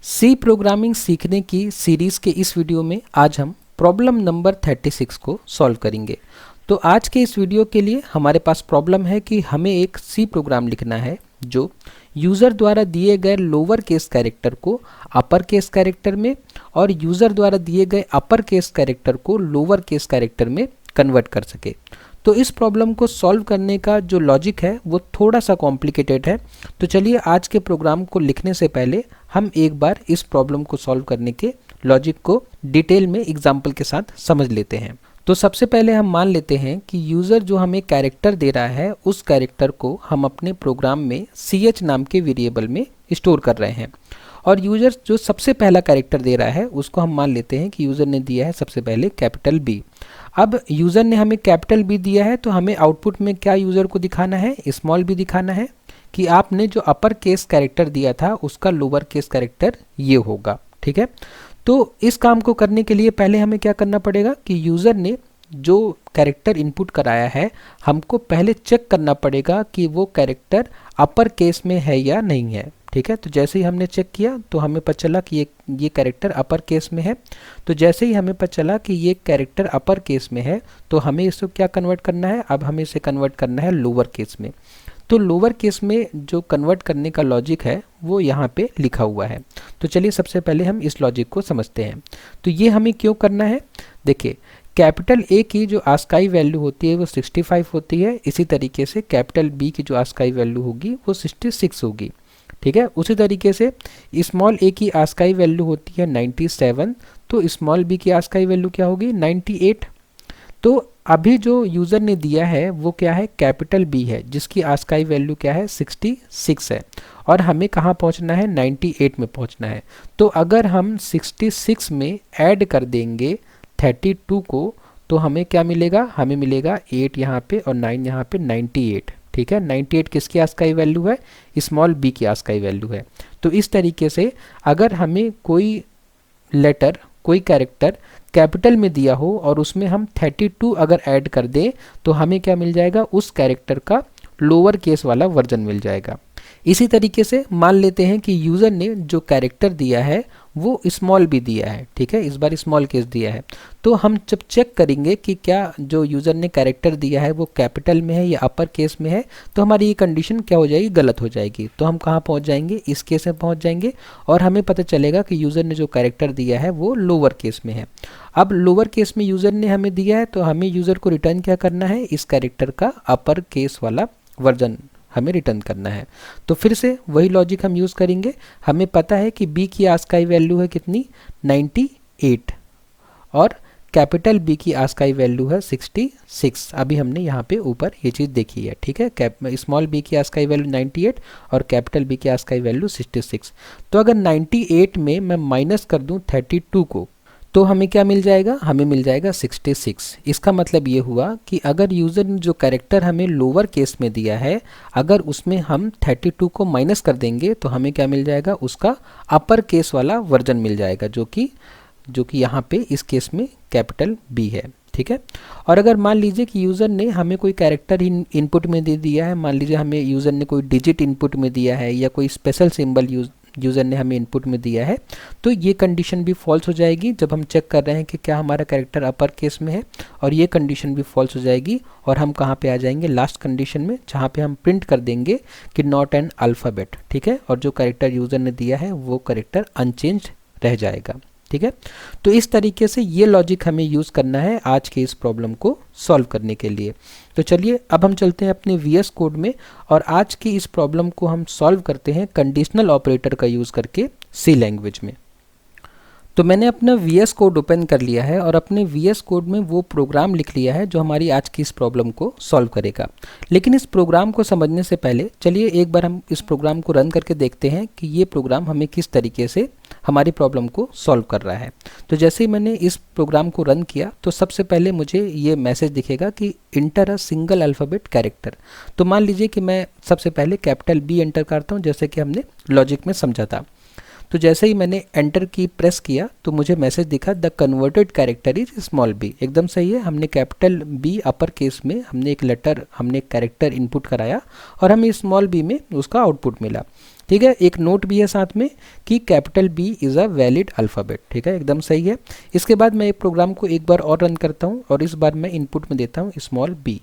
सी programming सीखने की series के इस वीडियो में आज हम प्रॉब्लम नंबर 36 को सॉल्व करेंगे। तो आज के इस वीडियो के लिए हमारे पास प्रॉब्लम है कि हमें एक सी प्रोग्राम लिखना है जो यूज़र द्वारा दिए गए लोअर केस कैरेक्टर को अपर केस कैरेक्टर में और यूज़र द्वारा दिए गए अपर केस कैरेक्टर को लोअर केस कैरेक्टर में कन्वर्ट कर सके। तो इस प्रॉब्लम को सॉल्व करने का जो लॉजिक है वो थोड़ा सा कॉम्प्लिकेटेड है। तो चलिए आज के प्रोग्राम को लिखने से पहले हम एक बार इस प्रॉब्लम को सॉल्व करने के लॉजिक को डिटेल में एग्जाम्पल के साथ समझ लेते हैं। तो सबसे पहले हम मान लेते हैं कि यूज़र जो हमें कैरेक्टर दे रहा है उस कैरेक्टर को हम अपने प्रोग्राम में ch नाम के वेरिएबल में स्टोर कर रहे हैं, और यूज़र जो सबसे पहला कैरेक्टर दे रहा है उसको हम मान लेते हैं कि यूज़र ने दिया है सबसे पहले कैपिटल बी। अब यूज़र ने हमें कैपिटल बी दिया है तो हमें आउटपुट में क्या यूज़र को दिखाना है, स्मॉल बी दिखाना है कि आपने जो अपर केस कैरेक्टर दिया था उसका लोअर केस कैरेक्टर ये होगा। ठीक है, तो इस काम को करने के लिए पहले हमें क्या करना पड़ेगा कि यूज़र ने जो कैरेक्टर इनपुट कराया है हमको पहले चेक करना पड़ेगा कि वो कैरेक्टर अपर केस में है या नहीं है। ठीक है, तो जैसे ही हमने चेक किया तो हमें पता चला कि ये कैरेक्टर अपर केस में है। तो जैसे ही हमें पता चला कि ये कैरेक्टर अपर केस में है तो हमें इसको क्या कन्वर्ट करना है, अब हमें इसे कन्वर्ट करना है लोअर केस में। तो लोअर केस में जो कन्वर्ट करने का लॉजिक है वो यहाँ पे लिखा हुआ है। तो चलिए सबसे पहले हम इस लॉजिक को समझते हैं। तो ये हमें क्यों करना है, देखिए कैपिटल ए की जो आस्काई वैल्यू होती है वो 65 होती है, इसी तरीके से कैपिटल बी की जो आस्काई वैल्यू होगी वो 66 होगी। ठीक है, उसी तरीके से स्मॉल ए की आस्काई वैल्यू होती है 97, तो स्मॉल बी की आस्काई वैल्यू क्या होगी 98। तो अभी जो यूज़र ने दिया है वो क्या है, कैपिटल बी है जिसकी आस्काई वैल्यू क्या है 66 है, और हमें कहाँ पहुँचना है 98 में पहुँचना है। तो अगर हम 66 में ऐड कर देंगे 32 को तो हमें क्या मिलेगा, हमें मिलेगा 8 यहाँ पे और 9 यहाँ पे 98। ठीक है, 98 किसकी आस्काई वैल्यू है, स्मॉल बी की आस्काई वैल्यू है। तो इस तरीके से अगर हमें कोई लेटर कोई कैरेक्टर कैपिटल में दिया हो और उसमें हम 32 अगर ऐड कर दें तो हमें क्या मिल जाएगा, उस कैरेक्टर का लोअर केस वाला वर्जन मिल जाएगा। इसी तरीके से मान लेते हैं कि यूज़र ने जो कैरेक्टर दिया है वो स्मॉल भी दिया है। ठीक है, इस बार स्मॉल केस दिया है। तो हम जब चेक करेंगे कि क्या जो यूज़र ने कैरेक्टर दिया है वो कैपिटल में है या अपर केस में है, तो हमारी ये कंडीशन क्या हो जाएगी, गलत हो जाएगी। तो हम कहाँ पहुँच जाएंगे, इस केस में पहुँच जाएंगे और हमें पता चलेगा कि यूज़र ने जो कैरेक्टर दिया है वो लोअर केस में है। अब लोअर केस में यूज़र ने हमें दिया है तो हमें यूज़र को रिटर्न क्या करना है, इस कैरेक्टर का अपर केस वाला वर्जन हमें रिटर्न करना है। तो फिर से वही लॉजिक हम यूज़ करेंगे। हमें पता है कि बी की आस्काई वैल्यू है कितनी 98 और कैपिटल बी की आस्काई वैल्यू है 66। अभी हमने यहाँ पे ऊपर ये चीज़ देखी है। ठीक है, स्मॉल बी की आस्काई वैल्यू 98 और कैपिटल बी की आस्काई वैल्यू 66। तो अगर 98 में मैं माइनस कर दूँ 32 को तो हमें क्या मिल जाएगा, हमें मिल जाएगा 66। इसका मतलब ये हुआ कि अगर यूज़र ने जो कैरेक्टर हमें लोअर केस में दिया है अगर उसमें हम 32 को माइनस कर देंगे तो हमें क्या मिल जाएगा, उसका अपर केस वाला वर्जन मिल जाएगा जो कि यहाँ पे इस केस में कैपिटल बी है। ठीक है, और अगर मान लीजिए कि यूज़र ने हमें कोई कैरेक्टर इनपुट में दे दिया है, मान लीजिए हमें यूज़र ने कोई डिजिट इनपुट में दिया है या कोई स्पेशल सिंबल यूज़र ने हमें इनपुट में दिया है, तो ये कंडीशन भी फॉल्स हो जाएगी जब हम चेक कर रहे हैं कि क्या हमारा कैरेक्टर अपर केस में है, और ये कंडीशन भी फॉल्स हो जाएगी और हम कहाँ पे आ जाएंगे, लास्ट कंडीशन में, जहाँ पे हम प्रिंट कर देंगे कि नॉट एन अल्फ़ाबेट। ठीक है, और जो कैरेक्टर यूज़र ने दिया है वो कैरेक्टर अनचेंज्ड रह जाएगा। ठीक है, तो इस तरीके से ये लॉजिक हमें यूज़ करना है आज के इस प्रॉब्लम को सॉल्व करने के लिए। तो चलिए अब हम चलते हैं अपने VS कोड में और आज की इस प्रॉब्लम को हम सॉल्व करते हैं कंडीशनल ऑपरेटर का यूज़ करके सी लैंग्वेज में। तो मैंने अपना VS कोड ओपन कर लिया है और अपने VS कोड में वो प्रोग्राम लिख लिया है जो हमारी आज की इस प्रॉब्लम को सॉल्व करेगा। लेकिन इस प्रोग्राम को समझने से पहले चलिए एक बार हम इस प्रोग्राम को रन करके देखते हैं कि ये प्रोग्राम हमें किस तरीके से हमारी प्रॉब्लम को सॉल्व कर रहा है। तो जैसे ही मैंने इस प्रोग्राम को रन किया तो सबसे पहले मुझे ये मैसेज दिखेगा कि inter a single alphabet character. तो मान लीजिए कि मैं सबसे पहले कैपिटल बी एंटर करता हूँ जैसे कि हमने लॉजिक में समझा था। तो जैसे ही मैंने एंटर की प्रेस किया तो मुझे मैसेज दिखा the converted character is small B. एकदम सही है, हमने कैपिटल बी अपर केस में हमने एक कैरेक्टर इनपुट कराया और हमें स्मॉल बी में उसका आउटपुट मिला। ठीक है। एक नोट भी है साथ में कि capital B is a valid alphabet, ठीक है, एकदम सही है। इसके बाद मैं एक प्रोग्राम को एक बार और रन करता हूँ और इस बार मैं इनपुट में देता हूँ स्मॉल बी।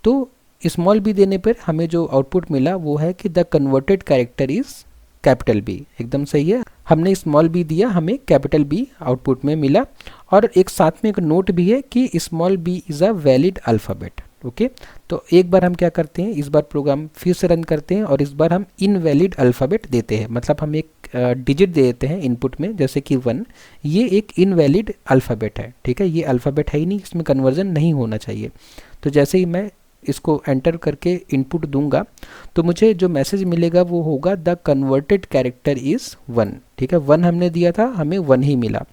तो स्मॉल बी देने पर हमें जो आउटपुट मिला वो है कि the converted character is capital B, एकदम सही है। हमने स्मॉल बी दिया, हमें कैपिटल बी आउटपुट में मिला। और एक साथ में एक नोट भी है कि small B is a valid alphabet. Okay, तो एक बार हम क्या करते हैं, इस बार प्रोग्राम फिर से रन करते हैं और इस बार हम इनवैलिड अल्फ़ाबेट देते हैं, मतलब हम एक डिजिट दे देते हैं इनपुट में, जैसे कि 1। ये एक इनवैलिड अल्फ़ाबेट है, ठीक है, ये अल्फ़ाबेट है ही नहीं, इसमें कन्वर्जन नहीं होना चाहिए। तो जैसे ही मैं इसको एंटर करके इनपुट दूंगा तो मुझे जो मैसेज मिलेगा वो होगा द कन्वर्टेड कैरेक्टर इज़ 1, ठीक है। 1 हमने दिया था, हमें 1 ही मिला।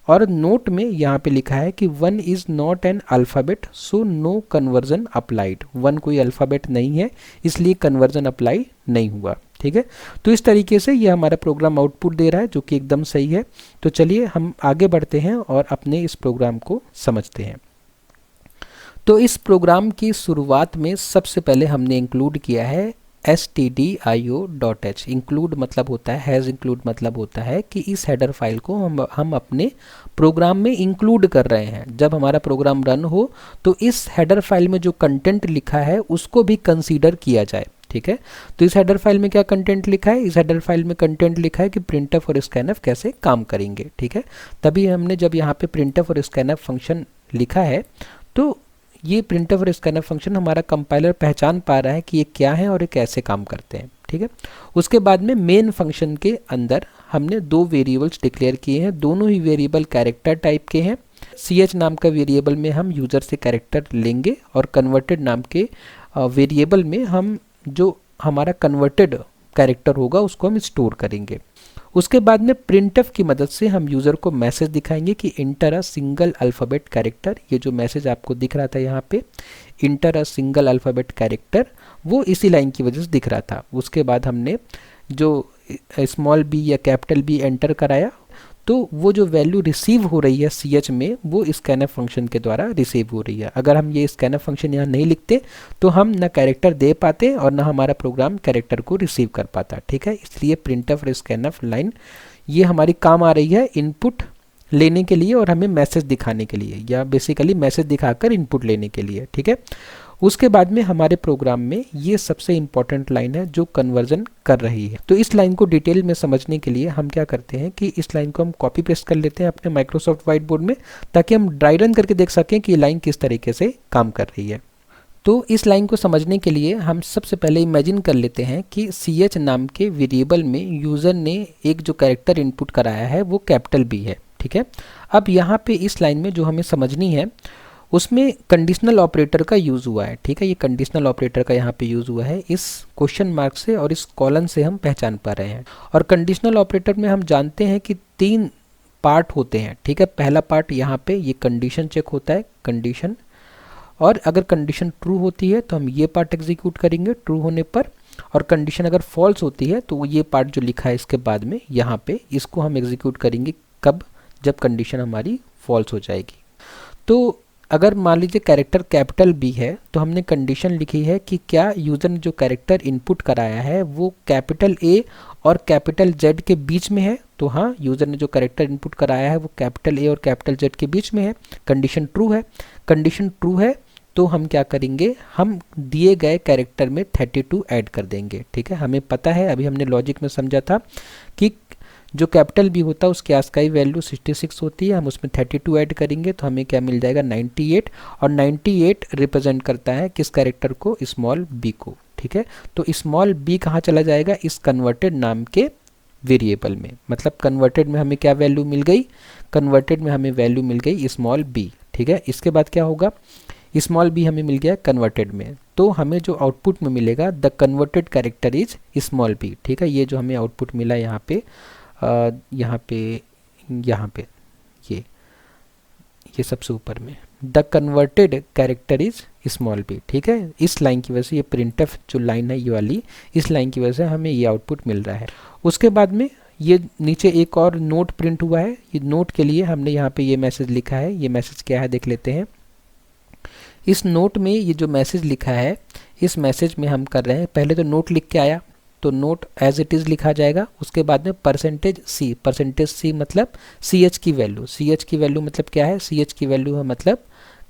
और नोट में यहाँ पे लिखा है कि 1 is not an alphabet so no conversion applied. 1 कोई अल्फ़ाबेट नहीं है, इसलिए कन्वर्जन अप्लाई नहीं हुआ, ठीक है। तो इस तरीके से ये हमारा प्रोग्राम आउटपुट दे रहा है, जो कि एकदम सही है। तो चलिए हम आगे बढ़ते हैं और अपने इस प्रोग्राम को समझते हैं। तो इस प्रोग्राम की शुरुआत में सबसे पहले हमने इंक्लूड किया है stdio.h। इंक्लूड मतलब होता है, हैज़ इंक्लूड मतलब होता है कि इस हेडर फाइल को हम अपने प्रोग्राम में इंक्लूड कर रहे हैं। जब हमारा प्रोग्राम रन हो तो इस हेडर फाइल में जो कंटेंट लिखा है उसको भी कंसीडर किया जाए, ठीक है। तो इस हेडर फाइल में क्या कंटेंट लिखा है, इस हेडर फाइल में कंटेंट लिखा है कि प्रिंटफ और स्कैनफ कैसे काम करेंगे, ठीक है। तभी हमने जब यहाँ पे प्रिंटफ और स्कैनफ फंक्शन लिखा है तो ये प्रिंटफ और स्कैनफ फंक्शन हमारा कंपाइलर पहचान पा रहा है कि ये क्या है और ये कैसे काम करते हैं, ठीक है। उसके बाद में मेन फंक्शन के अंदर हमने 2 वेरिएबल्स डिक्लेयर किए हैं, दोनों ही वेरिएबल कैरेक्टर टाइप के हैं। ch नाम का वेरिएबल में हम यूज़र से कैरेक्टर लेंगे और कन्वर्टेड नाम के वेरिएबल में हम जो हमारा कन्वर्टेड कैरेक्टर होगा उसको हम स्टोर करेंगे। उसके बाद में प्रिंटफ की मदद से हम यूज़र को मैसेज दिखाएंगे कि inter a single alphabet character. ये जो मैसेज आपको दिख रहा था यहाँ पे, inter a single alphabet character, वो इसी लाइन की वजह से दिख रहा था। उसके बाद हमने जो स्मॉल बी या कैपिटल बी एंटर कराया तो वो जो वैल्यू रिसीव हो रही है ch में वो स्कैनफ फंक्शन के द्वारा रिसीव हो रही है। अगर हम ये स्कैनफ फंक्शन यहाँ नहीं लिखते तो हम ना कैरेक्टर दे पाते और ना हमारा प्रोग्राम कैरेक्टर को रिसीव कर पाता, ठीक है। इसलिए प्रिंटफ और स्कैनफ लाइन ये हमारी काम आ रही है इनपुट लेने के लिए और हमें मैसेज दिखाने के लिए, या बेसिकली मैसेज दिखाकर इनपुट लेने के लिए, ठीक है। उसके बाद में हमारे प्रोग्राम में ये सबसे इंपॉर्टेंट लाइन है जो कन्वर्जन कर रही है। तो इस लाइन को डिटेल में समझने के लिए हम क्या करते हैं कि इस लाइन को हम कॉपी पेस्ट कर लेते हैं अपने माइक्रोसॉफ्ट व्हाइट बोर्ड में, ताकि हम ड्राई रन करके देख सकें कि ये लाइन किस तरीके से काम कर रही है। तो इस लाइन को समझने के लिए हम सबसे पहले इमेजिन कर लेते हैं कि ch नाम के वेरिएबल में यूज़र ने एक जो कैरेक्टर इनपुट कराया है वो कैपिटल बी है, ठीक है। अब यहाँ पे इस लाइन में जो हमें समझनी है उसमें कंडीशनल ऑपरेटर का यूज़ हुआ है, ठीक है। ये कंडीशनल ऑपरेटर का यहाँ पे यूज़ हुआ है इस क्वेश्चन मार्क से और इस कॉलन से हम पहचान पा रहे हैं। और कंडीशनल ऑपरेटर में हम जानते हैं कि 3 पार्ट होते हैं, ठीक है। पहला पार्ट यहाँ पे ये कंडीशन चेक होता है, कंडीशन, और अगर कंडीशन ट्रू होती है तो हम ये पार्ट एग्जीक्यूट करेंगे ट्रू होने पर, और कंडीशन अगर फॉल्स होती है तो ये पार्ट जो लिखा है इसके बाद में यहाँ पे, इसको हम एग्जीक्यूट करेंगे कब, जब कंडीशन हमारी फॉल्स हो जाएगी। तो अगर मान लीजिए कैरेक्टर कैपिटल बी है तो हमने कंडीशन लिखी है कि क्या यूज़र ने जो कैरेक्टर इनपुट कराया है वो कैपिटल ए और कैपिटल जेड के बीच में है। तो हाँ, यूज़र ने जो कैरेक्टर इनपुट कराया है वो कैपिटल ए और कैपिटल जेड के बीच में है। कंडीशन ट्रू है। कंडीशन ट्रू है तो हम क्या करेंगे, हम दिए गए कैरेक्टर में 32 ऐड कर देंगे, ठीक है। हमें पता है, अभी हमने लॉजिक में समझा था कि जो कैपिटल बी होता है उसकी आस्काई वैल्यू 66 होती है, हम उसमें 32 ऐड करेंगे तो हमें क्या मिल जाएगा 98, और 98 रिप्रेजेंट करता है किस कैरेक्टर को, स्मॉल बी को, ठीक है। तो स्मॉल बी कहाँ चला जाएगा, इस कन्वर्टेड नाम के वेरिएबल में। मतलब कन्वर्टेड में हमें क्या वैल्यू मिल गई, कन्वर्टेड में हमें वैल्यू मिल गई स्मॉल बी, ठीक है। इसके बाद क्या होगा, स्मॉल बी हमें मिल गया कन्वर्टेड में, तो हमें जो आउटपुट में मिलेगा the converted character is small B, ठीक है। ये जो हमें आउटपुट मिला यहाँ पे ये सबसे ऊपर में the converted character is small B, ठीक है। इस लाइन की वजह से, ये प्रिंटफ जो लाइन है ये वाली, इस लाइन की वजह से हमें ये आउटपुट मिल रहा है। उसके बाद में ये नीचे एक और नोट प्रिंट हुआ है, ये नोट के लिए हमने यहाँ पे ये मैसेज लिखा है। ये मैसेज क्या है देख लेते हैं। इस नोट में ये जो मैसेज लिखा है, इस मैसेज में हम कर रहे हैं, पहले तो नोट लिख के आया तो नोट एज इट इज़ लिखा जाएगा। उसके बाद में परसेंटेज सी मतलब सी एच की वैल्यू, सी एच की वैल्यू मतलब क्या है, सी एच की वैल्यू है मतलब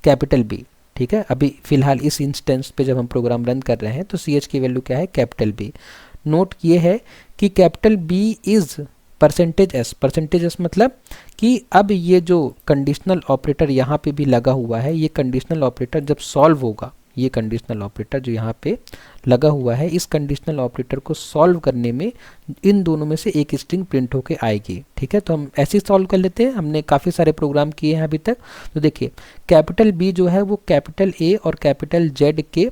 कैपिटल बी। ठीक है, अभी फिलहाल इस इंस्टेंस पे जब हम प्रोग्राम रन कर रहे हैं तो सी एच की वैल्यू क्या है, कैपिटल बी। नोट ये है कि capital B is percentage S मतलब कि अब ये जो कंडीशनल ऑपरेटर यहाँ पे भी लगा हुआ है, ये कंडीशनल ऑपरेटर जब सॉल्व होगा, ये कंडीशनल ऑपरेटर जो यहाँ पे लगा हुआ है, इस कंडीशनल ऑपरेटर को सॉल्व करने में इन दोनों में से एक स्ट्रिंग प्रिंट होके आएगी। ठीक है, तो हम ऐसे ही सॉल्व कर लेते हैं, हमने काफ़ी सारे प्रोग्राम किए हैं अभी तक। तो देखिए कैपिटल बी जो है वो कैपिटल ए और कैपिटल जेड के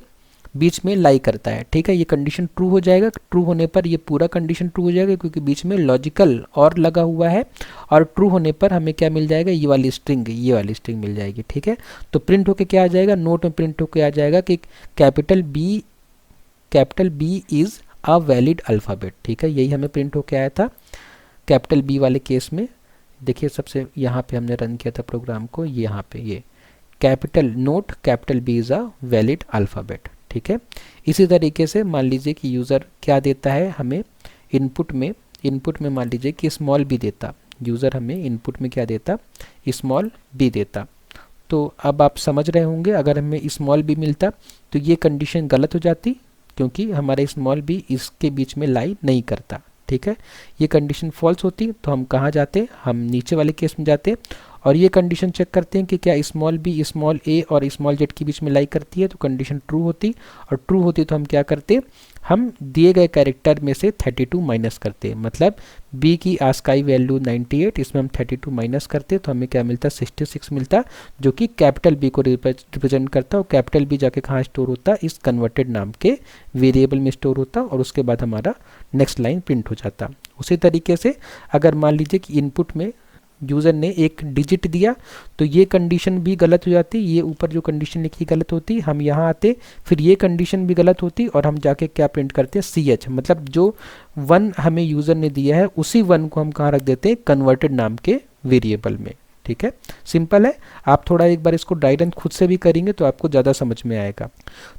बीच में लाई करता है। ठीक है, ये कंडीशन ट्रू हो जाएगा, ट्रू होने पर ये पूरा कंडीशन ट्रू हो जाएगा क्योंकि बीच में लॉजिकल और लगा हुआ है, और ट्रू होने पर हमें क्या मिल जाएगा, ये वाली स्ट्रिंग मिल जाएगी। ठीक है, तो प्रिंट होके क्या आ जाएगा, नोट में प्रिंट होके आ जाएगा कि capital B is a valid alphabet. ठीक है, यही हमें प्रिंट होके आया था कैपिटल बी वाले केस में। देखिए सबसे यहाँ पे हमने रन किया था प्रोग्राम को, यहाँ पे ये capital B is a valid alphabet. ठीक है, इसी तरीके से मान लीजिए कि यूज़र क्या देता है हमें इनपुट में मान लीजिए कि स्मॉल बी देता, यूज़र हमें इनपुट में क्या देता, स्मॉल बी देता। तो अब आप समझ रहे होंगे अगर हमें स्मॉल बी मिलता तो ये कंडीशन गलत हो जाती क्योंकि हमारा स्मॉल बी इसके बीच में लाई नहीं करता। ठीक है, ये कंडीशन फॉल्स होती तो हम कहाँ जाते, हम नीचे वाले केस में जाते और ये कंडीशन चेक करते हैं कि क्या स्मॉल बी स्मॉल ए और स्मॉल जेड के बीच में लाई करती है, तो कंडीशन ट्रू होती, और ट्रू होती तो हम क्या करते, हम दिए गए कैरेक्टर में से 32 माइनस करते, मतलब बी की आस्काई वैल्यू 98, इसमें हम 32 माइनस करते तो हमें क्या मिलता, 66 मिलता, जो कि कैपिटल बी को रिप्रेजेंट करता, और कैपिटल बी जाके कहाँ स्टोर होता, इस कन्वर्टेड नाम के वेरिएबल में स्टोर होता, और उसके बाद हमारा नेक्स्ट लाइन प्रिंट हो जाता। उसी तरीके से अगर मान लीजिए कि इनपुट में यूज़र ने एक डिजिट दिया तो ये कंडीशन भी गलत हो जाती, ये ऊपर जो कंडीशन लिखी गलत होती, हम यहाँ आते फिर ये कंडीशन भी गलत होती और हम जाके क्या प्रिंट करते हैं, सी एच, मतलब जो 1 हमें यूज़र ने दिया है उसी 1 को हम कहाँ रख देते हैं, कन्वर्टेड नाम के वेरिएबल में। ठीक है, सिंपल है, आप थोड़ा एक बार इसको ड्राई रन खुद से भी करेंगे तो आपको ज़्यादा समझ में आएगा।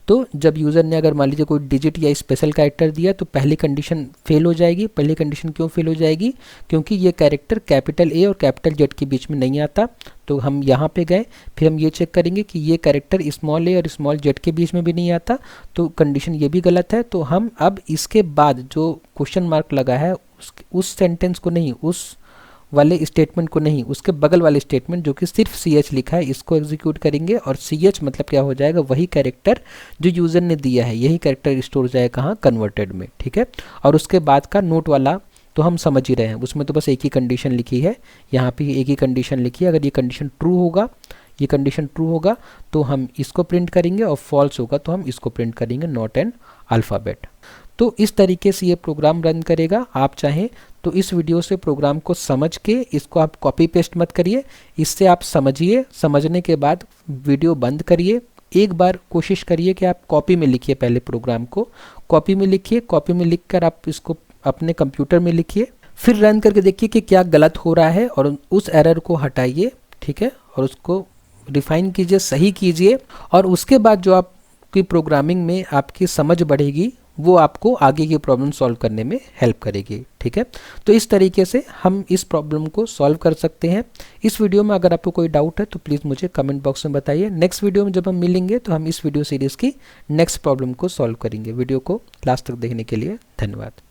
तो जब यूज़र ने अगर मान लीजिए कोई डिजिट या स्पेशल कैरेक्टर दिया तो पहली कंडीशन फेल हो जाएगी। पहली कंडीशन क्यों फेल हो जाएगी, क्योंकि ये कैरेक्टर कैपिटल ए और कैपिटल जेड के बीच में नहीं आता। तो हम यहाँ पे गए, फिर हम ये चेक करेंगे कि ये कैरेक्टर स्मॉल ए और स्मॉल जेड के बीच में भी नहीं आता, तो कंडीशन ये भी गलत है। तो हम अब इसके बाद जो क्वेश्चन मार्क लगा है उस सेंटेंस को नहीं, उस वाले स्टेटमेंट को नहीं, उसके बगल वाले स्टेटमेंट जो कि सिर्फ सी एच लिखा है इसको एग्जीक्यूट करेंगे, और सी एच मतलब क्या हो जाएगा, वही कैरेक्टर जो यूज़र ने दिया है यही कैरेक्टर स्टोर हो जाएगा कहाँ, कन्वर्टेड में। ठीक है, और उसके बाद का नोट वाला तो हम समझ ही रहे हैं, उसमें तो बस एक ही कंडीशन लिखी है, यहाँ पे एक ही कंडीशन लिखी है। अगर ये कंडीशन ट्रू होगा तो हम इसको प्रिंट करेंगे, और फॉल्स होगा तो हम इसको प्रिंट करेंगे, नॉट एन अल्फ़ाबेट। तो इस तरीके से ये प्रोग्राम रन करेगा। आप चाहें तो इस वीडियो से प्रोग्राम को समझ के इसको आप कॉपी पेस्ट मत करिए, इससे आप समझिए, समझने के बाद वीडियो बंद करिए, एक बार कोशिश करिए कि आप कॉपी में लिखिए, पहले प्रोग्राम को कॉपी में लिखिए, कॉपी में लिखकर आप इसको अपने कंप्यूटर में लिखिए, फिर रन करके देखिए कि क्या गलत हो रहा है और उस एरर को हटाइए। ठीक है, और उसको रिफाइन कीजिए, सही कीजिए, और उसके बाद जो आपकी प्रोग्रामिंग में आपकी समझ बढ़ेगी वो आपको आगे की प्रॉब्लम सॉल्व करने में हेल्प करेगी। ठीक है, तो इस तरीके से हम इस प्रॉब्लम को सॉल्व कर सकते हैं। इस वीडियो में अगर आपको कोई डाउट है तो प्लीज़ मुझे कमेंट बॉक्स में बताइए। नेक्स्ट वीडियो में जब हम मिलेंगे तो हम इस वीडियो सीरीज़ की नेक्स्ट प्रॉब्लम को सॉल्व करेंगे। वीडियो को लास्ट तक देखने के लिए धन्यवाद।